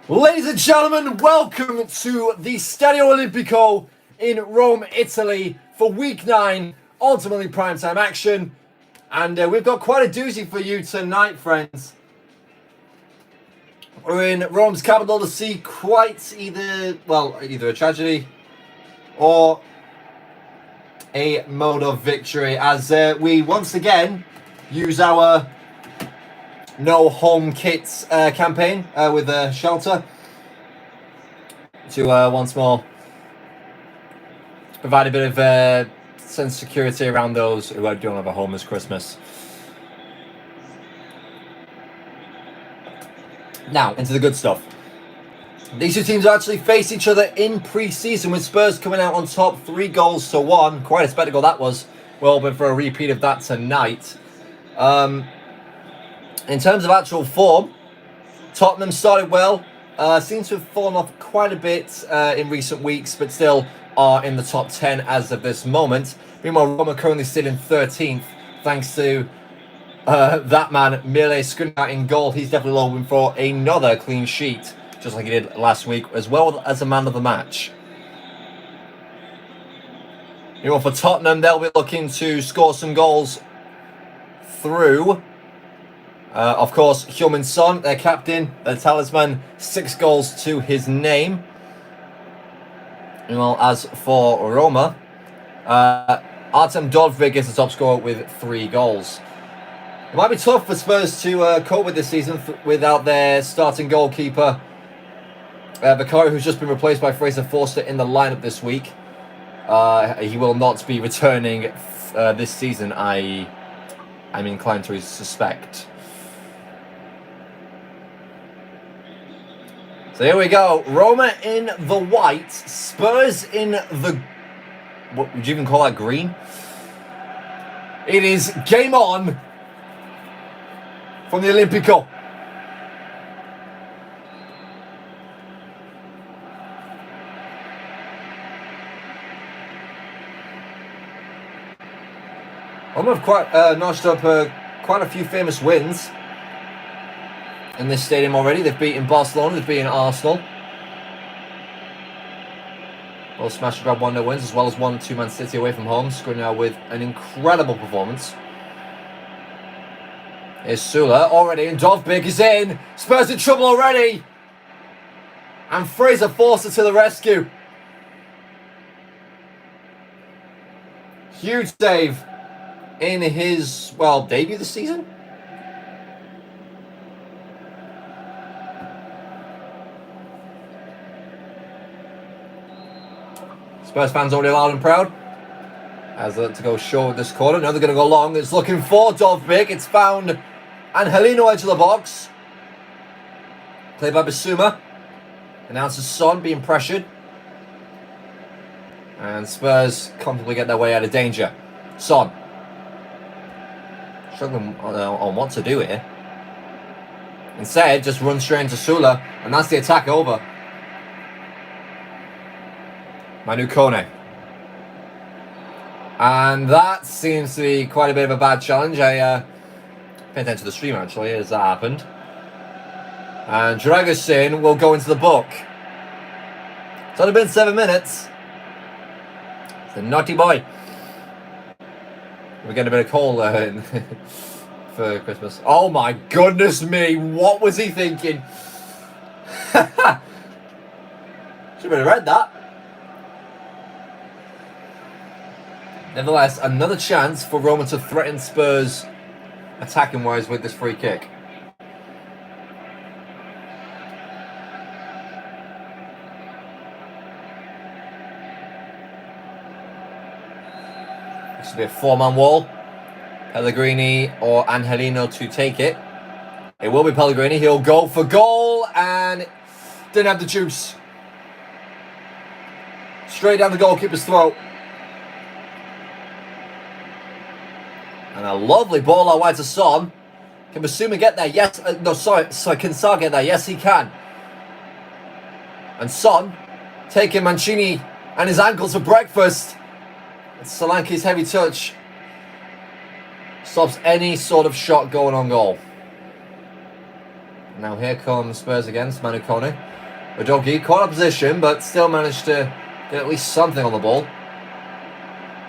Ladies and gentlemen, welcome to the Stadio Olimpico in Rome, Italy for Week 9, ultimately primetime action. And we've got quite a doozy for you tonight, friends. We're in Rome's capital to see quite either a tragedy or a mode of victory as we once again use our no home kits campaign with a shelter to once more provide a bit of sense of security around those who don't have a home this Christmas. Now, into the good stuff. These two teams actually face each other in pre-season with Spurs coming out on top 3-1. Quite a spectacle that was. Well, but for a repeat of that tonight. In terms of actual form, Tottenham started well, seem to have fallen off quite a bit in recent weeks, but still are in the top 10 as of this moment. Meanwhile, Roma currently still in 13th, thanks to that man, Mile Skriniar in goal. He's definitely hoping for another clean sheet, just like he did last week, as well as a man of the match. Meanwhile, for Tottenham, they'll be looking to score some goals through... of course, Heung-min Son, their captain, their talisman, 6 goals to his name. Well, as for Roma, Artem Dovbyk is the top scorer with 3 goals. It might be tough for Spurs to cope with this season without their starting goalkeeper, Vicario, who's just been replaced by Fraser Forster in the lineup this week. He will not be returning this season, I'm inclined to suspect. So here we go. Roma in the white. Spurs in the... what would you even call that? Green? It is game on from the Olimpico. Roma have quite notched up quite a few famous wins in this stadium already. They've beaten Barcelona, they've beaten Arsenal. Well, smash and grab 1-0 wins, as well as 1-2 Man City away from home. Skriniar with an incredible performance. Here's Sula already, and Dovbyk is in. Spurs in trouble already. And Fraser Forster to the rescue. Huge save in his, debut this season. Spurs fans already loud and proud as they look to go short with this corner. Now they're going to go long. It's looking for Dovbyk. It's found Angelino, edge of the box. Played by Bissouma. Announces Son being pressured. And Spurs comfortably get their way out of danger. Son. Struggling on what to do here. Instead, just runs straight into Sula. And that's the attack over. Manu Kone. And that seems to be quite a bit of a bad challenge. I paid attention to the stream actually as that happened. And Dragusin will go into the book. It's only been 7 minutes. It's a naughty boy. We're getting a bit of coal for Christmas. Oh my goodness me, what was he thinking? Should have read that. Nevertheless, another chance for Roma to threaten Spurs attacking-wise with this free kick. This will be a 4-man wall. Pellegrini or Angelino to take it. It will be Pellegrini. He'll go for goal and didn't have the juice. Straight down the goalkeeper's throat. And a lovely ball out wide to Son. Can Bissouma get there? Yes. Can Sarr get there? Yes, he can. And Son taking Mancini and his ankles for breakfast. It's Solanke's heavy touch stops any sort of shot going on goal. Now here comes Spurs against Manu Kone. Udogie caught up position, but still managed to get at least something on the ball.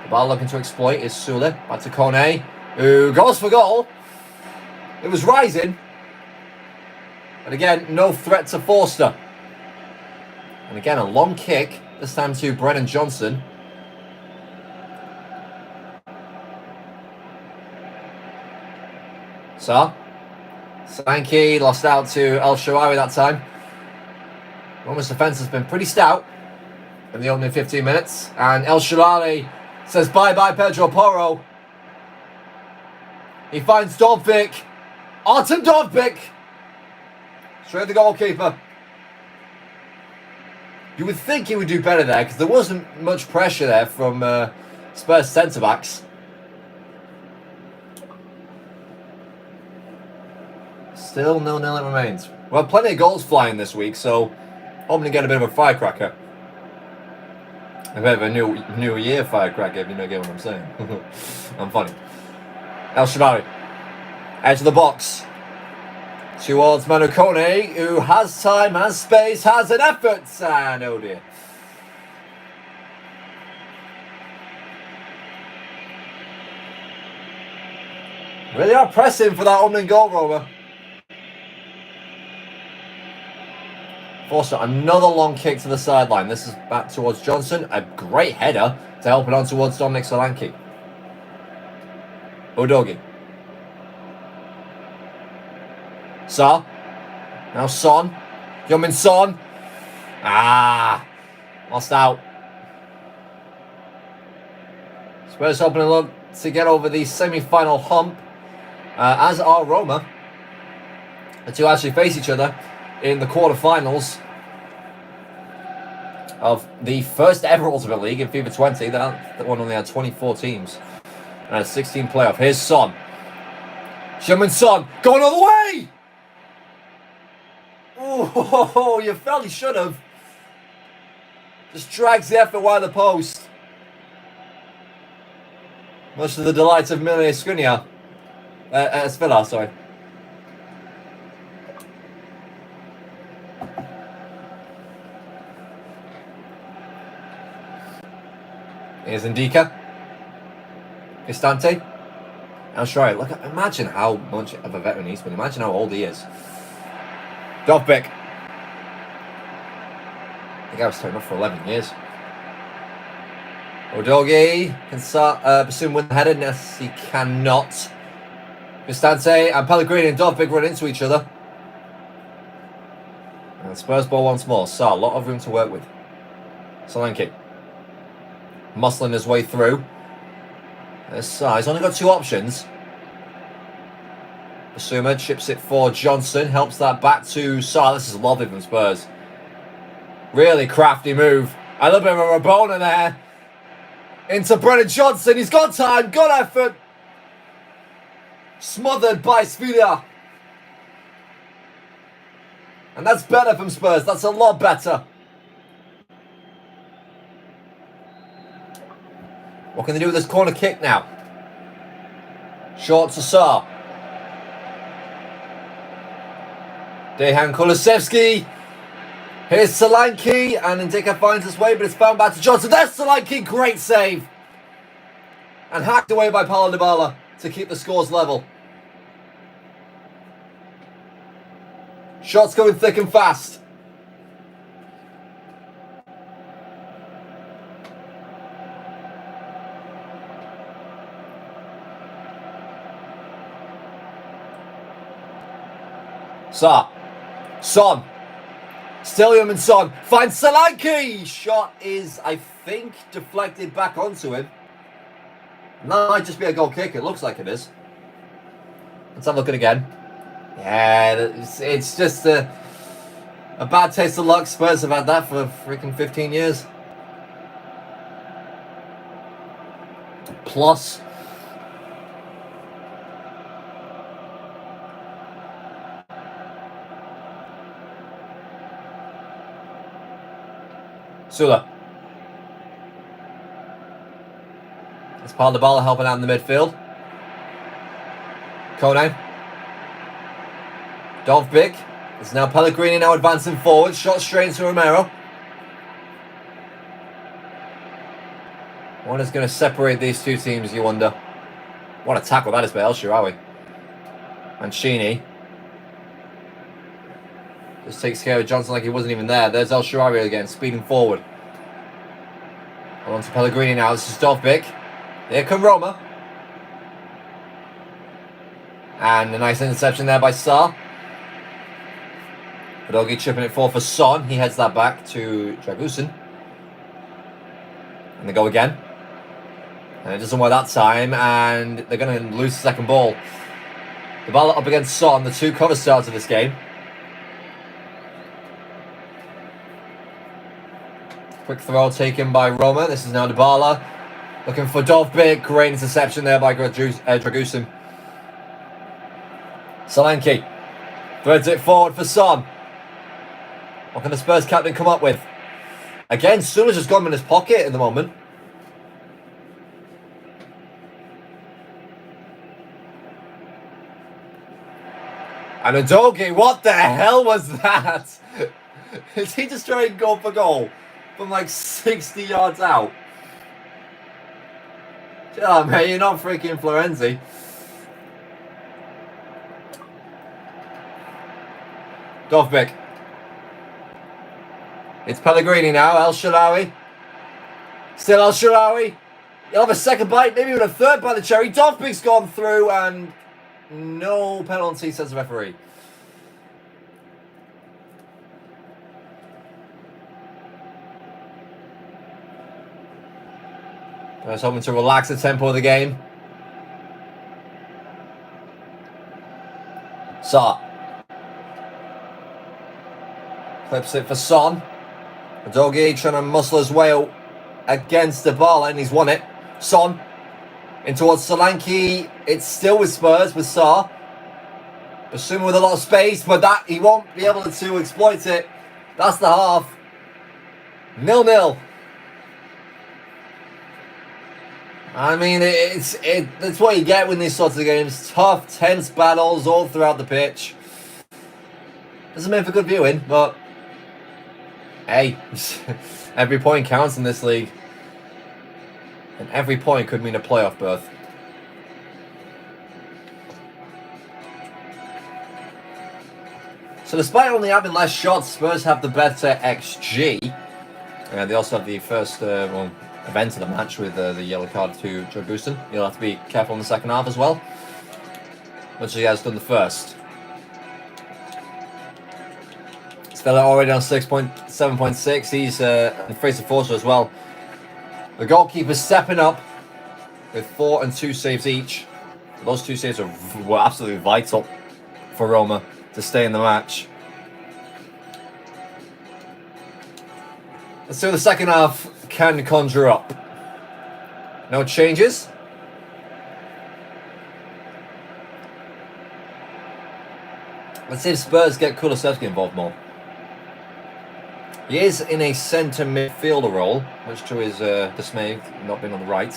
The ball looking to exploit is Sule. Back to Kone, who goes for goal. It was rising. And again, no threat to Forster. And again, a long kick. This time to Brennan Johnson. So, Sankey lost out to El Shaarawy that time. Roma's defence has been pretty stout in the opening 15 minutes. And El Shaarawy says bye-bye Pedro Porro. He finds Dovbyk. Artem Dovbyk. Straight at the goalkeeper. You would think he would do better there because there wasn't much pressure there from Spurs centre-backs. Still 0-0 it remains. Well, plenty of goals flying this week, so hoping to get a bit of a firecracker. A bit of a new year firecracker, if you don't get what I'm saying. I'm funny. El Shaarawy. Edge of the box. Towards Manu Kone, who has time, has space, has an effort. And oh dear. Really are pressing for that opening goal, Roma. Forster, another long kick to the sideline. This is back towards Johnson. A great header to help it on towards Dominic Solanke. Udogie. Sa. Now Son. Heung-min Son. Lost out. Spurs hoping to look to get over the semi-final hump. As are Roma. The two actually face each other in the quarterfinals of the first ever Ultimate League in FIFA 20. That one only had 24 teams. And a 16 playoff. Here's Son. Heung-min Son going all the way! Oh, you felt he should have. Just drags the effort wide of the post. Much to the delight of Millie Skriniar. Spiller, sorry. Here's Ndika. Cristante. Now Schreier. Look, imagine how much of a veteran he's been. Imagine how old he is. Dovbyk. I think I was starting off for 11 years. Udogie can start soon win the header. Yes, he cannot. Cristante and Pellegrini and Dovbyk run into each other. And Spurs ball once more. So a lot of room to work with. Solanke. Muscling his way through. He's only got two options. Basuma chips it for Johnson. Helps that back to Sa. This is lovely from Spurs. Really crafty move. A little bit of a Rabona there. Into Brennan Johnson. He's got time. Good effort. Smothered by Spiller. And that's better from Spurs. That's a lot better. What can they do with this corner kick now? Short to Sa. Dejan Kulusevski. Here's Solanke. And Ndika finds his way, but it's found back to Johnson. There's Solanke. Great save. And hacked away by Paulo Dybala to keep the scores level. Shots going thick and fast. Sa. Son. Still Heung-min Son. Finds Solanke. Shot is, I think, deflected back onto him. And that might just be a goal kick. It looks like it is. Let's have a look at it again. Yeah, it's just a bad taste of luck. Spurs have had that for freaking 15 years. Plus. Sula. It's Paulo Dybala helping out in the midfield. Kone. Dovbyk. It's now Pellegrini now advancing forward. Shot straight into Romero. What is going to separate these two teams, you wonder? What a tackle that is by El Shaarawy. Mancini just takes care of Johnson like he wasn't even there. There's El Shaarawy again, speeding forward. On to Pellegrini now. This is Dovbyk. Here come Roma. And a nice interception there by Sarr. Udogie chipping it forward for Son. He heads that back to Dragusin. And they go again. And it doesn't work that time. And they're going to lose the second ball. DYBALA up against Son. The two cover starts of this game. Quick throw taken by Roma. This is now DYBALA. Looking for Dovbyk. Great interception there by Dragusin. Solanke threads it forward for Son. What can the Spurs captain come up with? Again, Sula's just got him in his pocket at the moment. And Udogie, what the hell was that? Is he just trying to go for goal from like 60 yards out? Oh, man, you're not freaking Florenzi. Dovbyk. It's Pellegrini now. El Shaarawy. Still El Shaarawy. He'll have a second bite, maybe even a third bite of the cherry. Dovbyk's gone through and no penalty, says the referee. I was hoping to relax the tempo of the game. Sarr. Clips it for Son. Udogie trying to muscle his way against DYBALA, and he's won it. Son in towards Solanke. It's still with Spurs, with Sarr. Assuming with a lot of space, but that he won't be able to exploit it. That's the half. 0-0. I mean, that's what you get with these sorts of games. Tough, tense battles all throughout the pitch. Doesn't make for good viewing, but hey, every point counts in this league. And every point could mean a playoff berth. So despite only having less shots, Spurs have the better XG. And they also have the first event of the match with the yellow card to Dragusin. You'll have to be careful in the second half as well, much as he has done the first. Stella already on 7.6. He's in Fraser Forster as well. The goalkeeper's stepping up with 4 and 2 saves each. Those 2 saves were absolutely vital for Roma to stay in the match. Let's see what the second half can conjure up. No changes. Let's see if Spurs get Kulusevski involved more. He is in a centre midfielder role, much to his dismay, not being on the right.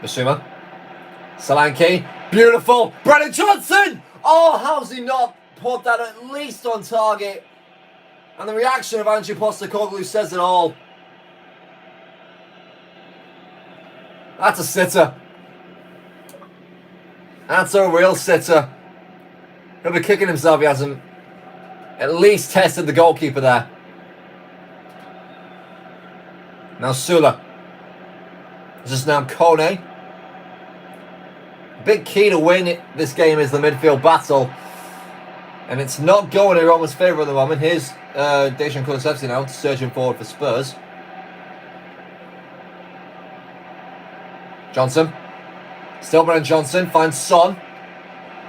Basuma. Solanke. Beautiful. Brennan Johnson! Oh, how's he not put that at least on target? And the reaction of Ange Postecoglou says it all. That's a sitter. That's a real sitter. He'll be kicking himself. He hasn't at least tested the goalkeeper there. Now Sula. This is now Kone. Big key to win this game is the midfield battle. And it's not going in Roma's favour at the moment. Here's Dejan Kulusevski now surging forward for Spurs. Johnson. Still Brennan Johnson finds Son.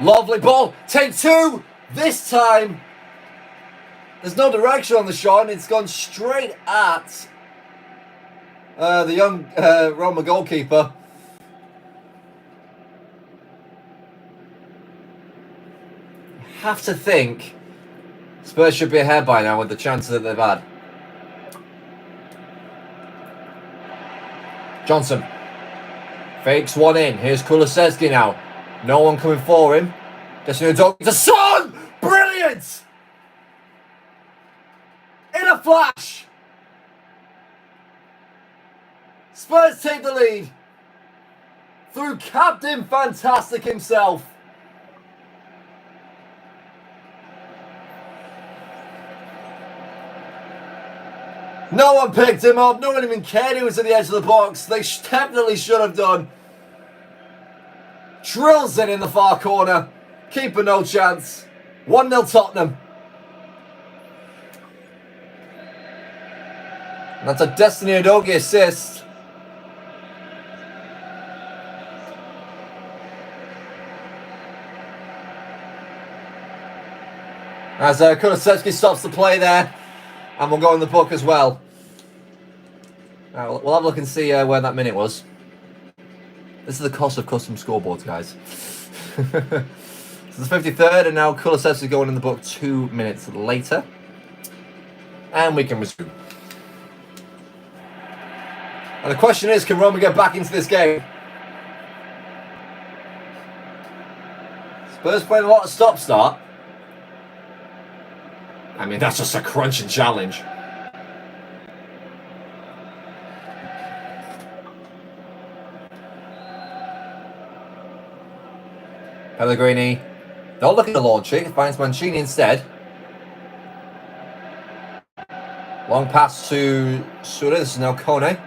Lovely ball. Take 2. This time, there's no direction on the shot. And it's gone straight at the young Roma goalkeeper. Have to think Spurs should be ahead by now with the chances that they've had. Johnson Fakes one in. Here's Kulusevski now. No one coming for him. Destiny Udogie to Son! Brilliant! In a flash! Spurs take the lead. Through Captain Fantastic himself. No one picked him up. No one even cared he was at the edge of the box. They definitely should have done. Drills it in the far corner. Keeper no chance. 1-0 Tottenham. And that's a Destiny Udogie assist. As Kulusevski stops the play there. And we'll go in the book as well. We'll have a look and see where that minute was. This is the cost of custom scoreboards, guys. So the 53rd, and now Kulusevski going in the book 2 minutes later. And we can resume. And the question is, can Roma get back into this game? Spurs playing a lot of stop-start. I mean, that's just a crunching challenge. Pellegrini. Don't look at the launching. Finds Mancini instead. Long pass to Sura. This is now Kone.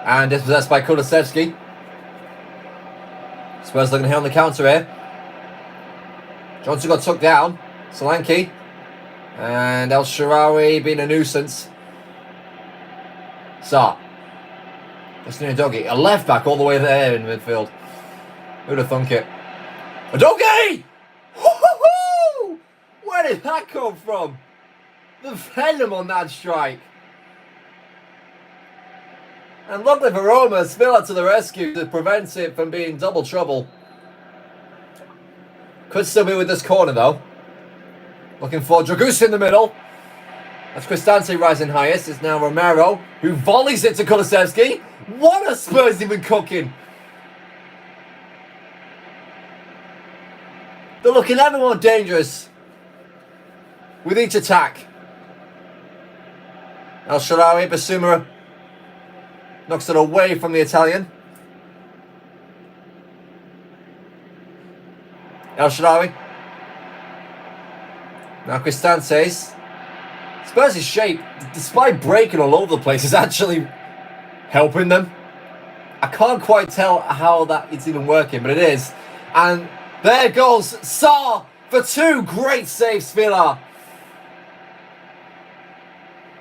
And dispossessed by Kulusevski. Spurs looking here on the counter here. Johnson got took down. Solanke. And El Shaarawy being a nuisance. Sarr. Destiny Udogie. A left back all the way there in midfield. Who'd have thunk it? Udogie! Woo-hoo-hoo! Where did that come from? The venom on that strike. And luckily for Roma, Spiller to the rescue to prevent it from being double trouble. Could still be with this corner though. Looking for Dragusa in the middle. That's Cristante rising highest. It's now Romero who volleys it to Kulusevski. What a Spurs even cooking. They're looking ever more dangerous with each attack. El Shaarawy, Basuma knocks it away from the Italian. El Shaarawy. Now Cristante's. Spurs' shape, despite breaking all over the place, is actually helping them. I can't quite tell how that it's even working, but it is. And there goes Sarr for two. Great saves, Spiller.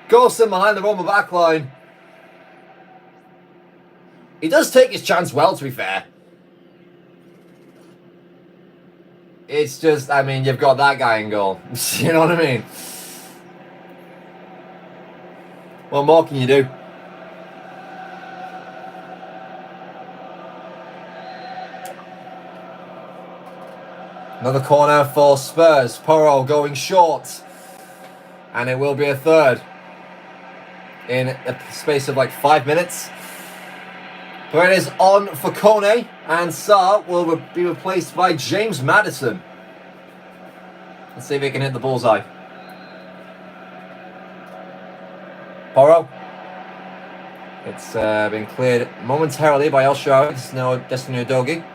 Golson behind the Roma backline. He does take his chance well, to be fair. It's just, I mean, you've got that guy in goal. You know what I mean? What more can you do? Another corner for Spurs. Porro going short. And it will be a third. In a space of like 5 minutes. Paredes on for Kone. And Sarr will be replaced by James Maddison. Let's see if he can hit the bullseye. Porro. It's been cleared momentarily by El Shaarawy. It's now Destiny Udogie.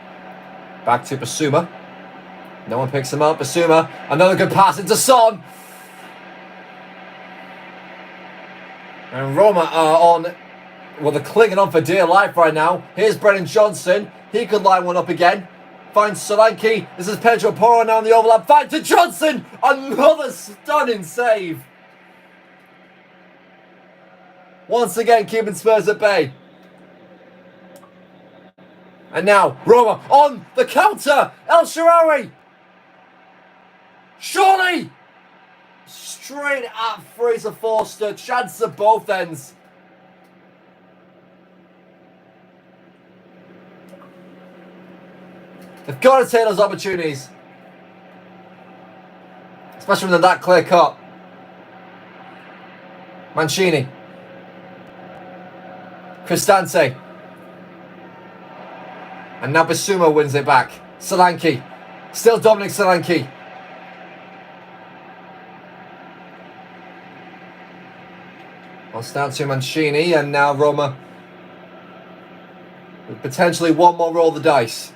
Back to Basuma. No one picks him up. Basuma. Another good pass into Son. And Roma are on. Well, they're clinging on for dear life right now. Here's Brennan Johnson. He could line one up again. Finds Solanke. This is Pedro Porro now in the overlap. Fight to Johnson. Another stunning save. Once again, keeping Spurs at bay. And now, Roma on the counter. El Shaarawy. Surely. Straight at Fraser Forster. Chance at both ends. They've got to take those opportunities. Especially when they're that clear cut. Mancini. Cristante. And now Bissouma wins it back. Solanke. Still Dominic Solanke. Constantio Mancini, and now Roma with potentially one more roll of the dice.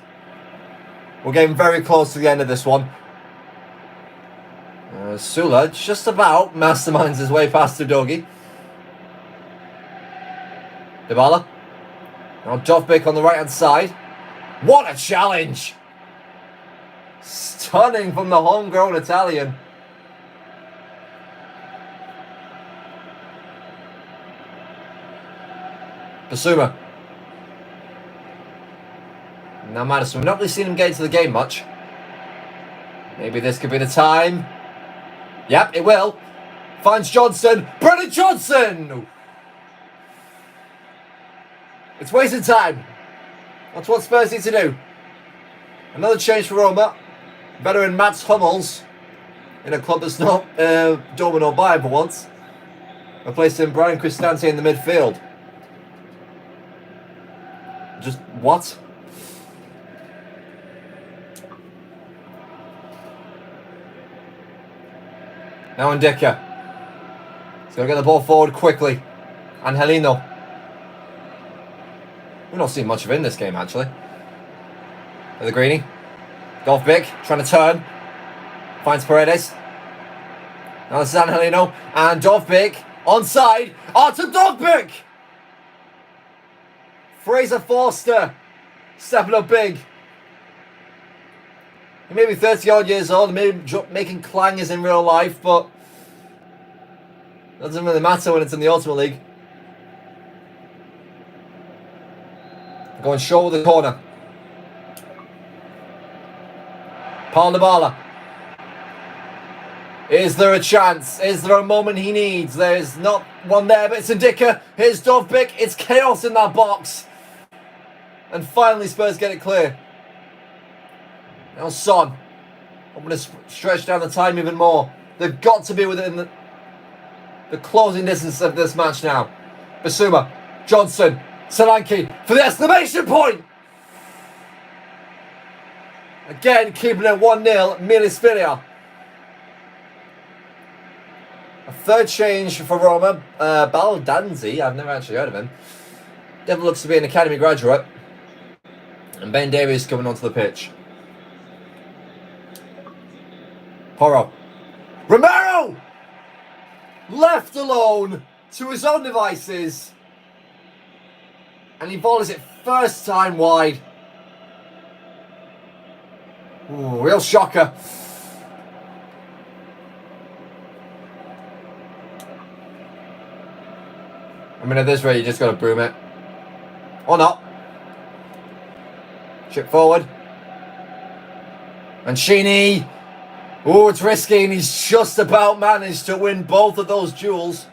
We're getting very close to the end of this one. Sula just about masterminds his way past Udogie. DYBALA. Now Dovbyk on the right hand side. What a challenge! Stunning from the homegrown Italian. Bissouma. Now Maddison. We've not really seen him get into the game much. Maybe this could be the time. Yep, it will. Finds Johnson. Brennan Johnson! It's wasting time. That's what Spurs need to do. Another change for Roma. Veteran Mats Hummels, in a club that's not Dortmund or Bayern for once, replacing Brian Cristante in the midfield. Just what? Now Ndicka. He's going to get the ball forward quickly. Angelino. We've not seen much of him in this game, actually. Pellegrini. Dovbyk trying to turn. Finds Paredes. Now this is Angelino. And Dovbyk onside. Artem Dovbyk! Fraser Forster stepping up big. He may be 30-odd years old, maybe making clangers in real life, but it doesn't really matter when it's in the Ultimate League. Going short with the corner. Paul DYBALA. Is there a chance? Is there a moment he needs? There's not one there, but it's Ndicka. Here's Dovbyk. It's chaos in that box. And finally Spurs get it clear. Now Son. I'm going to stretch down the time even more. They've got to be within the closing distance of this match now. Bissouma. Johnson. Solanke for the exclamation point! Again, keeping it 1-0, Milisfilia. A third change for Roma. Baldanzi, I've never actually heard of him. Devil looks to be an academy graduate. And Ben Davies coming onto the pitch. Porro. Romero! Left alone to his own devices. And he volleys it first time wide. Ooh, real shocker. I mean, at this rate, you just got to broom it. Or not. Chip forward. Mancini. Oh, it's risky, and he's just about managed to win both of those duels.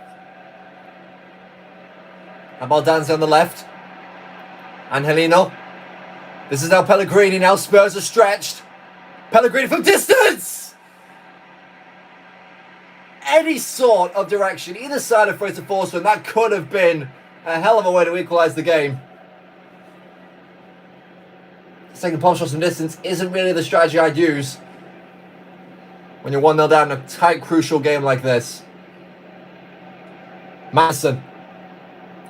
And Baldanzi on the left. Angelino. This is now Pellegrini. Now Spurs are stretched. Pellegrini from distance! Any sort of direction, either side of Fraser Forster, and that could have been a hell of a way to equalise the game. Taking palm shots from distance isn't really the strategy I'd use when you're 1-0 down in a tight, crucial game like this. Madison.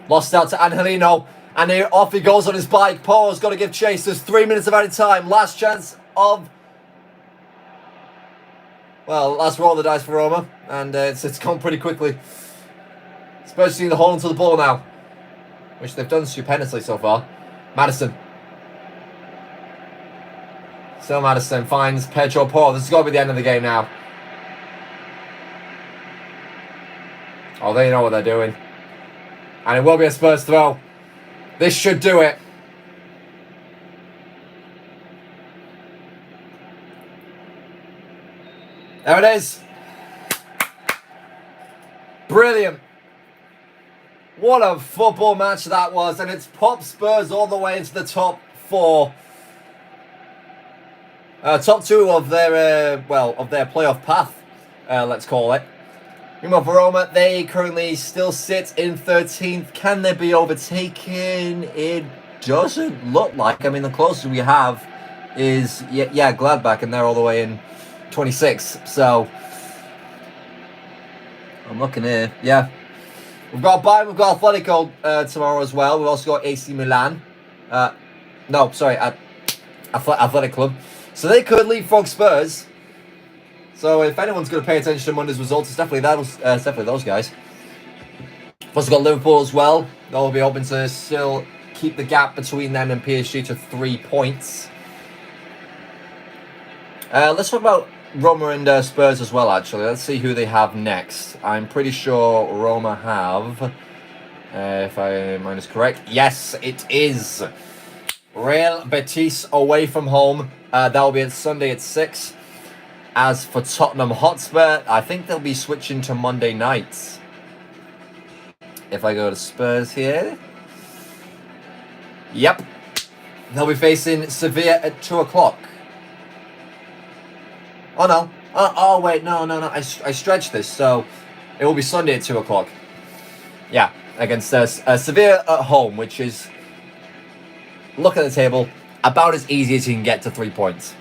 Lost out to Angelino. And here off he goes on his bike. Paul's got to give chase. There's 3 minutes of added time. Last chance of... Well, last roll of the dice for Roma. And it's gone pretty quickly. Spurs seem to hold onto the ball now, which they've done stupendously so far. Madison. Still Madison finds Pedro Porro. This has got to be the end of the game now. Oh, they know what they're doing. And it will be a Spurs throw. This should do it. There it is. Brilliant. What a football match that was. And it's popped Spurs all the way into the top four. Top two of their, of their playoff path, let's call it. Meanwhile, for Roma, they currently still sit in 13th. Can they be overtaken? It doesn't look like. I mean, the closest we have is, yeah, Gladbach, and they're all the way in 26. So, I'm looking here. Yeah. We've got Bayern, we've got Atletico tomorrow as well. We've also got AC Milan. Athletic Club. So they could leapfrog Spurs. So if anyone's going to pay attention to Monday's results, it's definitely those guys. We've also got Liverpool as well. They'll be hoping to still keep the gap between them and PSG to 3 points. Let's talk about Roma and Spurs as well, actually. Let's see who they have next. I'm pretty sure Roma have, if mine is correct. Yes, it is. Real Betis away from home. That will be Sunday at 6. As for Tottenham Hotspur, I think they'll be switching to Monday nights. If I go to Spurs here. Yep. They'll be facing Sevilla at 2 o'clock. Oh, no. Oh, wait. No. I stretched this, so it will be Sunday at 2 o'clock. Yeah, against Sevilla at home, which is, look at the table, about as easy as you can get to 3 points.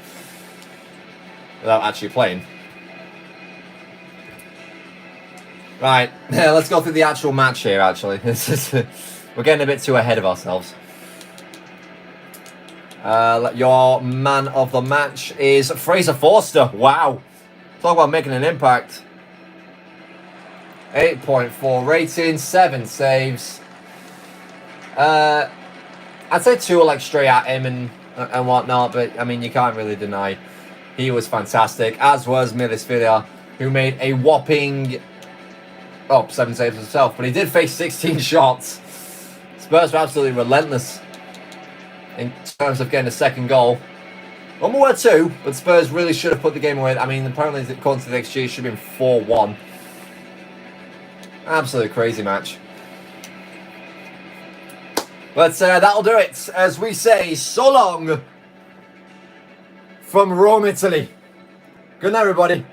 Without actually playing. Right, let's go through the actual match here, actually. We're getting a bit too ahead of ourselves. Your man of the match is Fraser Forster. Wow. Talk about making an impact. 8.4 rating, 7 saves. I'd say 2 are like straight at him and whatnot, but I mean, you can't really deny he was fantastic, as was Milisvilla, who made a whopping 7 saves himself, but he did face 16 shots. Spurs were absolutely relentless in terms of getting a second goal. One more 2, but Spurs really should have put the game away. I mean, apparently, according to the XG, it should have been 4-1. Absolutely crazy match. But that'll do it. As we say, so long from Rome, Italy. Good night, everybody.